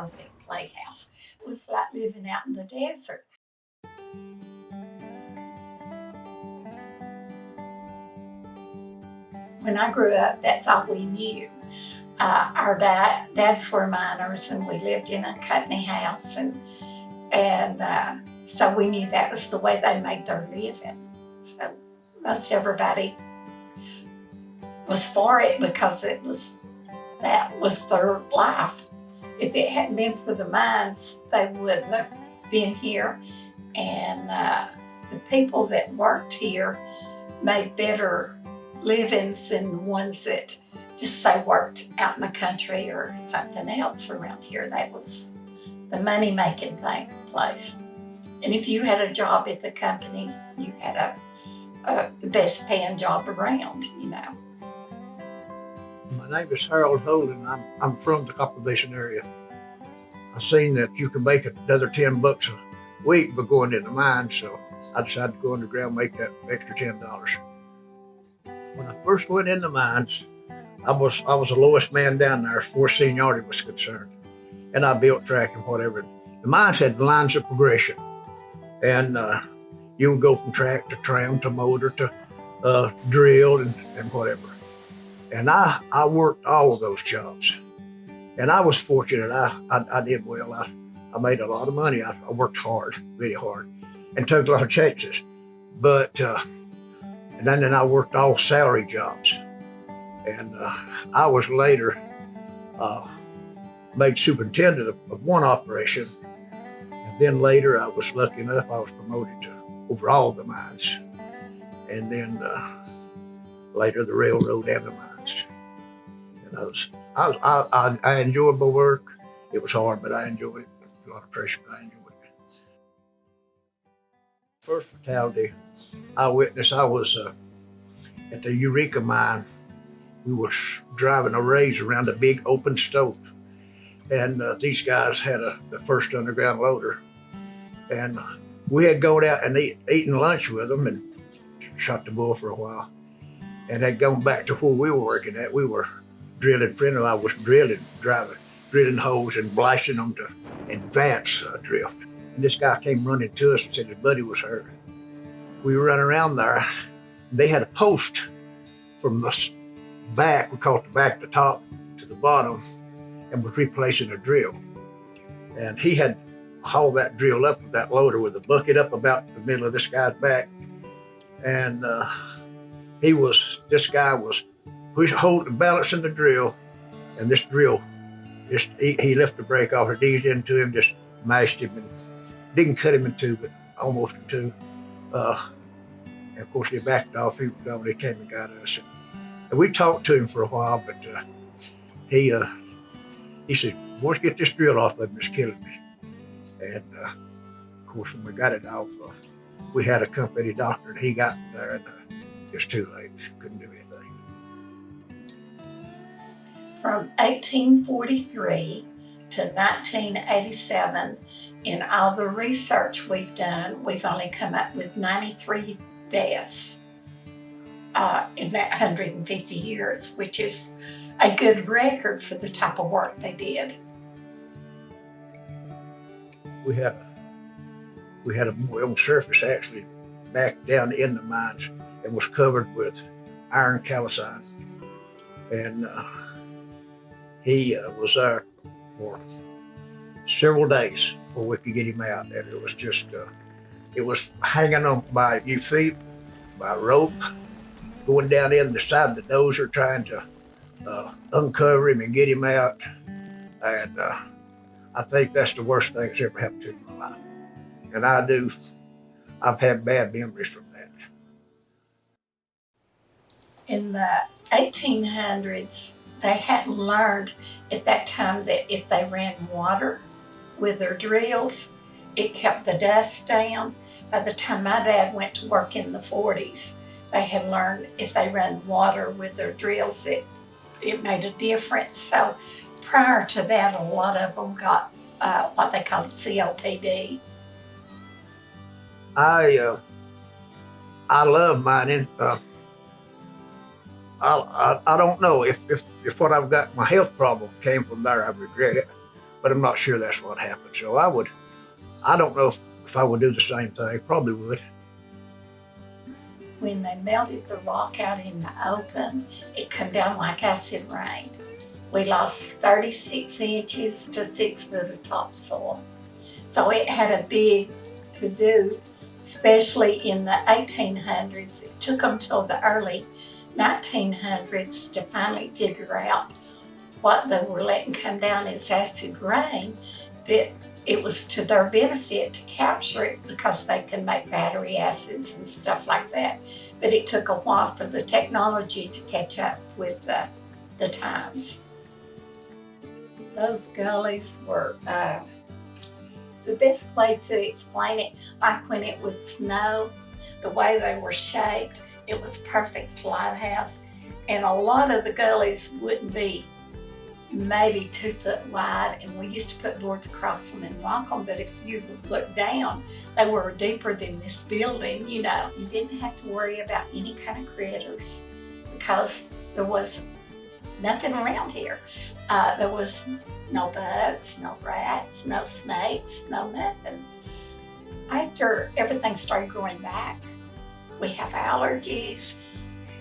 perfect playhouse. It was like living out in the desert. When I grew up, that's all we knew. Our dads were miners, and we lived in a company house, and so we knew that was the way they made their living. So most everybody was for it because that was their life. If it hadn't been for the mines, they wouldn't have been here. And the people that worked here made better livings than the ones that just say worked out in the country or something else around here. That was the money-making place. And if you had a job at the company, you had the best paying job around, you know. My name is Harold Holden. I'm from the CopperHill area. I seen that you could make another $10 a week by going in the mine, so I decided to go underground and make that extra $10. When I first went in the mines, I was the lowest man down there as far as seniority was concerned. And I built track and whatever. The mines had lines of progression. And you would go from track to tram to motor to drill and whatever. And I worked all of those jobs. And I was fortunate. I did well. I made a lot of money. I worked hard, really hard, and took a lot of chances. But and then I worked all salary jobs. And I was later made superintendent of one operation. And then later I was lucky enough, I was promoted to over all the mines. And then later the railroad and the mines. And I enjoyed my work. It was hard, but I enjoyed it. A lot of pressure, but I enjoyed it. First fatality I witnessed, I was at the Eureka mine. We were driving a raise around a big open stove. And these guys had the first underground loader. And we had gone out and eaten lunch with them and shot the bull for a while. And had gone back to where we were working at. We were drilling, friend of mine was drilling holes and blasting them to advance drift. And this guy came running to us and said his buddy was hurt. We were running around there. They had a post from the back, we call it the back, the top to the bottom, and was replacing a drill. And he had hauled that drill up with that loader with a bucket up about the middle of this guy's back. And this guy was holding, balancing the drill, and this drill, he left the brake off, it eased into him, just mashed him, and didn't cut him in two, but almost in two. And of course, he backed off, he was gone, he came and got us. And we talked to him for a while, but he said, "Boys, get this drill off of him, it's killing me." And of course, when we got it off, we had a company doctor, and he got there, and it was too late, couldn't do anything. From 1843 to 1987, in all the research we've done, we've only come up with 93 deaths in that 150 years, which is a good record for the type of work they did. We had a boy on surface actually back down in the mines and was covered with iron calcine. And he was there for several days before we could get him out. And it was just, it was hanging on by your feet, by a rope, going down in the side of the dozer trying to uncover him and get him out. And I think that's the worst thing that's ever happened to me in my life. And I've had bad memories from that. In the 1800s, they hadn't learned at that time that if they ran water with their drills, it kept the dust down. By the time my dad went to work in the 40s, they had learned if they ran water with their drills, it made a difference. So prior to that, a lot of them got what they called COPD. I love mining. I don't know if what I've got, my health problem came from there, I regret it. but I'm not sure that's what happened. So I don't know if I would do the same thing. Probably would. When they melted the rock out in the open, it come down like acid rain. We lost 36 inches to 6 foot of topsoil. So it had a big to do, especially in the 1800s. It took them till the early 1900s to finally figure out what they were letting come down as acid rain, that it was to their benefit to capture it because they can make battery acids and stuff like that. But it took a while for the technology to catch up with the times. Those gullies were the best way to explain it, like when it would snow, the way they were shaped, it was perfect slide house. And a lot of the gullies wouldn't be maybe 2 foot wide, and we used to put boards across them and walk them, but if you look down, they were deeper than this building. You know, you didn't have to worry about any kind of critters because there was nothing around here. There was no bugs, no rats, no snakes, no nothing. After everything started growing back, we have allergies.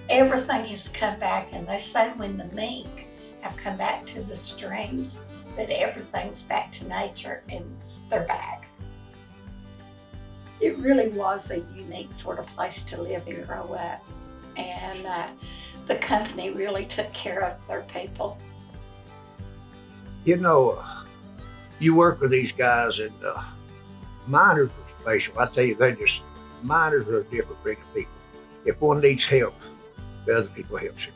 Everything has come back, and they say when the mink have come back to the streams that everything's back to nature and they're back. It really was a unique sort of place to live and grow up, and the company really took care of their people. You know, you work with these guys, and miners are special. I tell you, miners are a different breed of people. If one needs help, the other people help you.